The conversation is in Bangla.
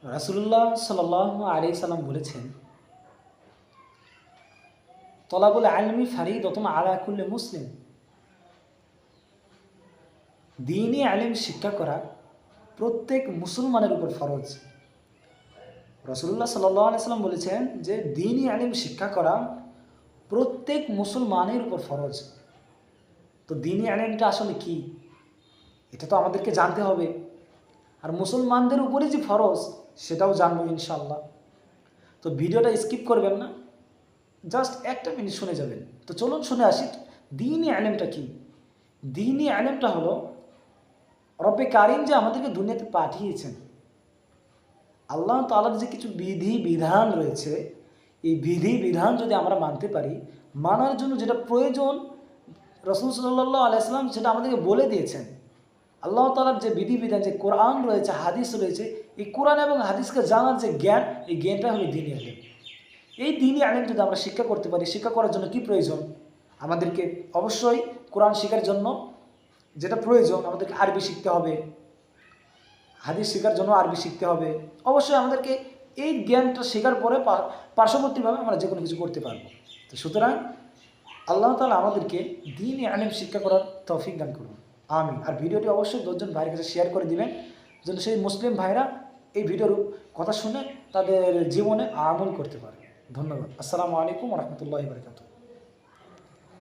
রাসূলুল্লাহ সাল্লাল্লাহু আলাইহি সাল্লাম বলেছেন, তলাবুল ইলমি ফারিদাতুন আলা কুল্লি মুসলিম। দ্বীনি ইলম শিক্ষা করা প্রত্যেক মুসলমানের উপর ফরজ। রাসূলুল্লাহ সাল্লাল্লাহু আলাইহি সাল্লাম বলেছেন যে দ্বীনি ইলম শিক্ষা করা প্রত্যেক মুসলমানের উপর ফরজ। তো দ্বীনি ইলমটা আসলে কি, এটা তো আমাদেরকে জানতে হবে। আর মুসলমানদের উপরে যে ফরজ সেটাও জানবো ইনশাআল্লাহ। তো ভিডিওটা স্কিপ করবেন না, জাস্ট একটা মিনিট শুনে যাবেন। তো চলুন শুনে আসি দ্বীনি ইলমটা কি। দ্বীনি ইলমটা হলো রব্বে কারিম যে আমাদেরকে দুনিয়াতে পাঠিয়েছেন, আল্লাহ তাআলার যে কিছু বিধি বিধান রয়েছে, এই বিধি বিধান যদি আমরা মানতে পারি, মানার জন্য যেটা প্রয়োজন রাসূল সাল্লাল্লাহু আলাইহি সাল্লাম সেটা আমাদেরকে বলে দিয়েছেন। আল্লাহ তাআলার যে বিধি বিধান, যে কোরআন রয়েছে, হাদিস রয়েছে, এই কোরআন এবং হাদিসকে জানার যে জ্ঞান, এই জ্ঞানটা হলো দ্বীনি ইলম। এই দ্বীনি ইলম যদি আমরা শিক্ষা করতে পারি, শিক্ষা করার জন্য কি প্রয়োজন? আমাদেরকে অবশ্যই কোরআন শেখার জন্য যেটা প্রয়োজন, আমাদেরকে আরবি শিখতে হবে। হাদিস শেখার জন্য আরবি শিখতে হবে। অবশ্যই আমাদেরকে এই জ্ঞানটা শেখার পরে পার্শ্ববর্তীভাবে আমরা যে কোনো কিছু করতে পারবো। তো সুতরাং আল্লাহ তাআলা আমাদেরকে দ্বীনি ইলম শিক্ষা করার তৌফিক দান করুন, আমিন। আর ভিডিওটি অবশ্যই 10 জন ভাইয়ের কাছে শেয়ার করে দিবেন, যেন সেই মুসলিম ভাইরা এই ভিডিওর কথা শুনে তাদের জীবনে আমল করতে পারে। ধন্যবাদ। আসসালামু আলাইকুম ওয়া রাহমাতুল্লাহি ওয়া বারাকাতুহু।